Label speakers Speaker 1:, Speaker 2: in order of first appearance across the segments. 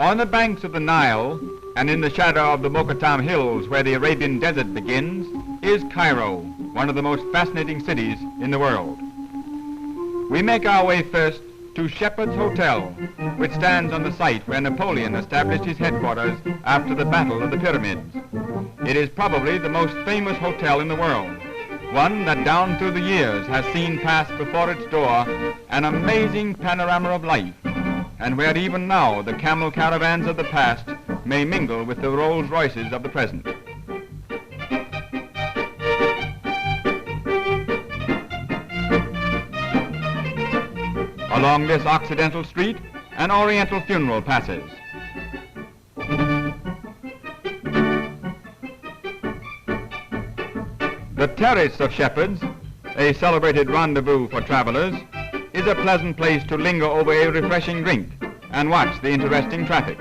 Speaker 1: On the banks of the Nile and in the shadow of the Mokattam Hills where the Arabian desert begins is Cairo, one of the most fascinating cities in the world. We make our way first to Shepherd's Hotel, which stands on the site where Napoleon established his headquarters after the Battle of the Pyramids. It is probably the most famous hotel in the world, one that down through the years has seen pass before its door an amazing panorama of life, and where even now the camel caravans of the past may mingle with the Rolls Royces of the present. Along this Occidental street, an Oriental funeral passes. The Terrace of Shepherds, a celebrated rendezvous for travelers, is a pleasant place to linger over a refreshing drink and watch the interesting traffic.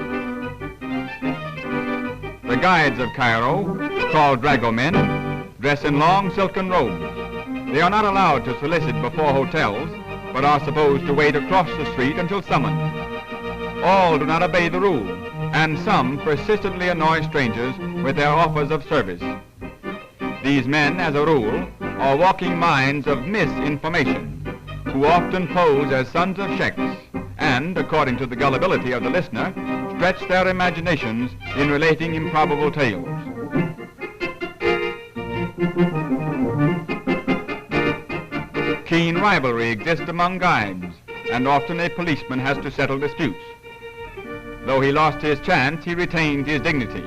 Speaker 1: The guides of Cairo, called dragomen, dress in long silken robes. They are not allowed to solicit before hotels, but are supposed to wait across the street until summoned. All do not obey the rule, and some persistently annoy strangers with their offers of service. These men, as a rule, are walking mines of misinformation, who often pose as sons of sheikhs and, according to the gullibility of the listener, stretch their imaginations in relating improbable tales. Keen rivalry exists among guides, and often a policeman has to settle disputes. Though he lost his chance, he retained his dignity.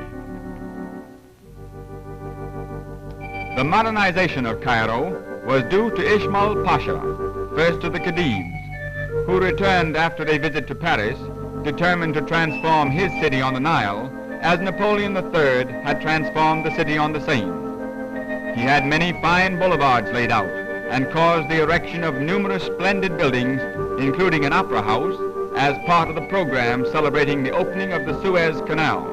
Speaker 1: The modernization of Cairo was due to Ismail Pasha, first of the Khedives, who returned after a visit to Paris, determined to transform his city on the Nile as Napoleon III had transformed the city on the Seine. He had many fine boulevards laid out and caused the erection of numerous splendid buildings, including an opera house, as part of the program celebrating the opening of the Suez Canal.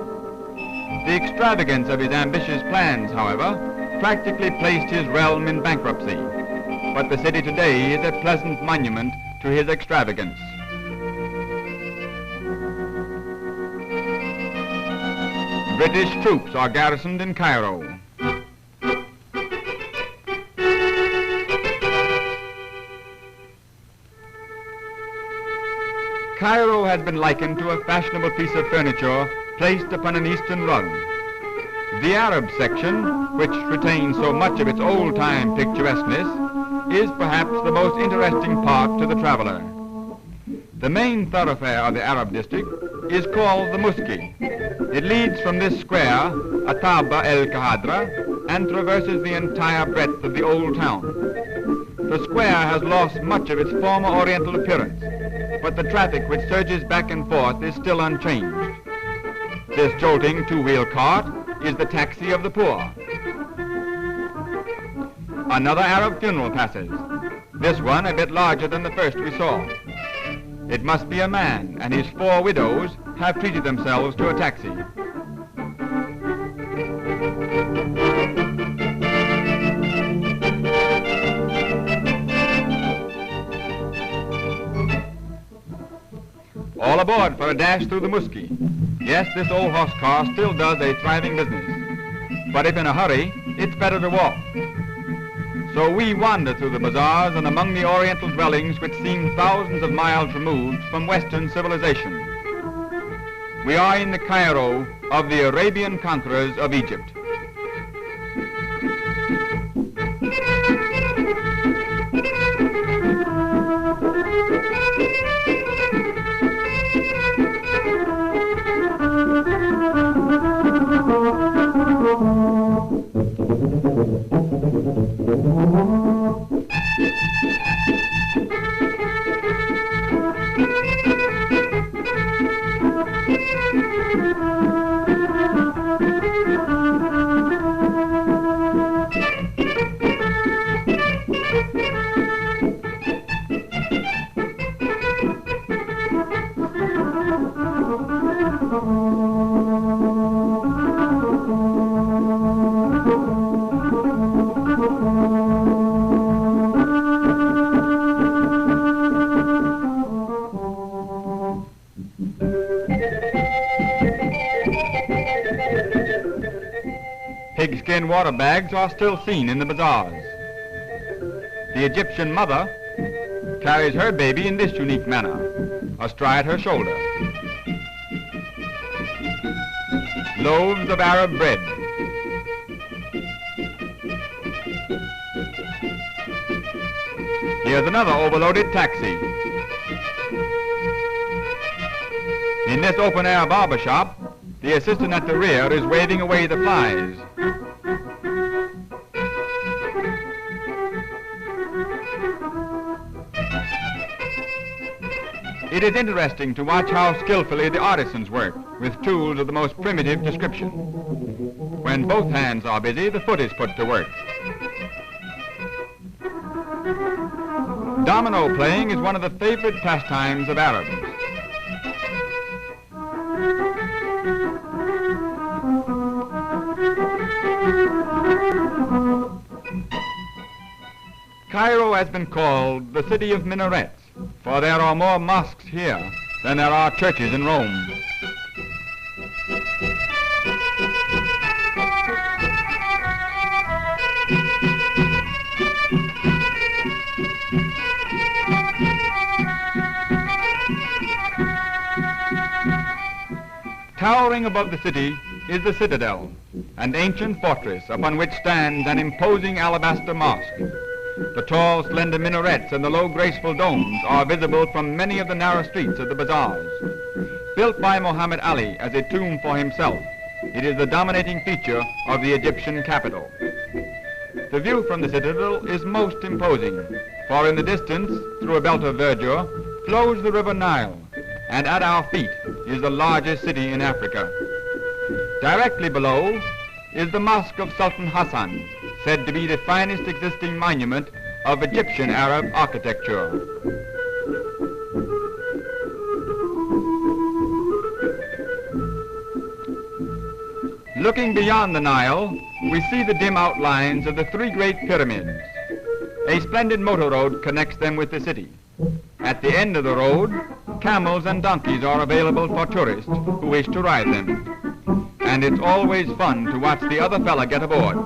Speaker 1: The extravagance of his ambitious plans, however, practically placed his realm in bankruptcy, but the city today is a pleasant monument to his extravagance. British troops are garrisoned in Cairo. Cairo has been likened to a fashionable piece of furniture placed upon an Eastern rug. The Arab section, which retains so much of its old-time picturesqueness, is perhaps the most interesting part to the traveler. The main thoroughfare of the Arab district is called the Muski. It leads from this square, Ataba el-Kahadra, and traverses the entire breadth of the old town. The square has lost much of its former oriental appearance, but the traffic which surges back and forth is still unchanged. This jolting two-wheel cart is the taxi of the poor. Another Arab funeral passes, this one a bit larger than the first we saw. It must be a man, and his 4 widows have treated themselves to a taxi. All aboard for a dash through the Muski. Yes, this old horse car still does a thriving business. But if in a hurry, it's better to walk. So we wander through the bazaars and among the oriental dwellings which seem thousands of miles removed from Western civilization. We are in the Cairo of the Arabian conquerors of Egypt. Pigskin water bags are still seen in the bazaars. The Egyptian mother carries her baby in this unique manner, astride her shoulder. Loaves of Arab bread. Here's another overloaded taxi. In this open-air barber shop, the assistant at the rear is waving away the flies. It is interesting to watch how skillfully the artisans work with tools of the most primitive description. When both hands are busy, the foot is put to work. Domino playing is one of the favorite pastimes of Arabs. Cairo has been called the city of minarets, for there are more mosques here than there are churches in Rome. Towering above the city is the citadel, an ancient fortress upon which stands an imposing alabaster mosque. The tall, slender minarets and the low, graceful domes are visible from many of the narrow streets of the bazaars. Built by Muhammad Ali as a tomb for himself, it is the dominating feature of the Egyptian capital. The view from the citadel is most imposing, for in the distance, through a belt of verdure, flows the river Nile, and at our feet is the largest city in Africa. Directly below is the Mosque of Sultan Hassan, said to be the finest existing monument of Egyptian Arab architecture. Looking beyond the Nile, we see the dim outlines of the three great pyramids. A splendid motor road connects them with the city. At the end of the road, camels and donkeys are available for tourists who wish to ride them. And it's always fun to watch the other fella get aboard.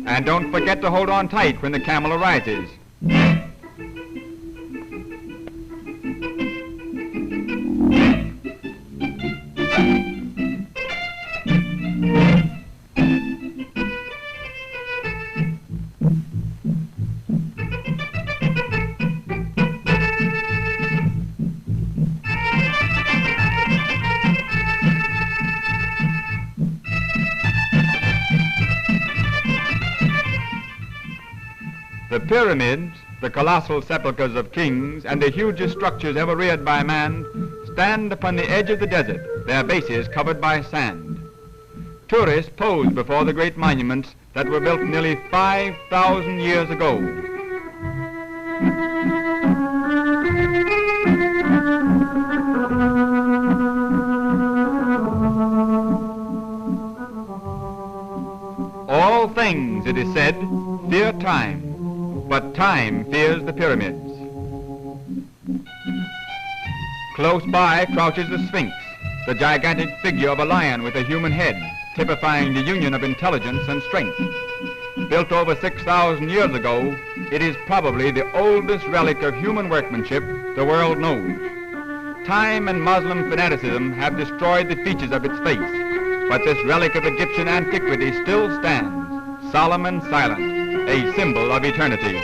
Speaker 1: And don't forget to hold on tight when the camel arises. The pyramids, the colossal sepulchres of kings, and the hugest structures ever reared by man stand upon the edge of the desert, their bases covered by sand. Tourists pose before the great monuments that were built nearly 5,000 years ago. All things, it is said, fear time. But time fears the pyramids. Close by crouches the Sphinx, the gigantic figure of a lion with a human head, typifying the union of intelligence and strength. Built over 6,000 years ago, it is probably the oldest relic of human workmanship the world knows. Time and Muslim fanaticism have destroyed the features of its face, but this relic of Egyptian antiquity still stands, solemn and silent, a symbol of eternity.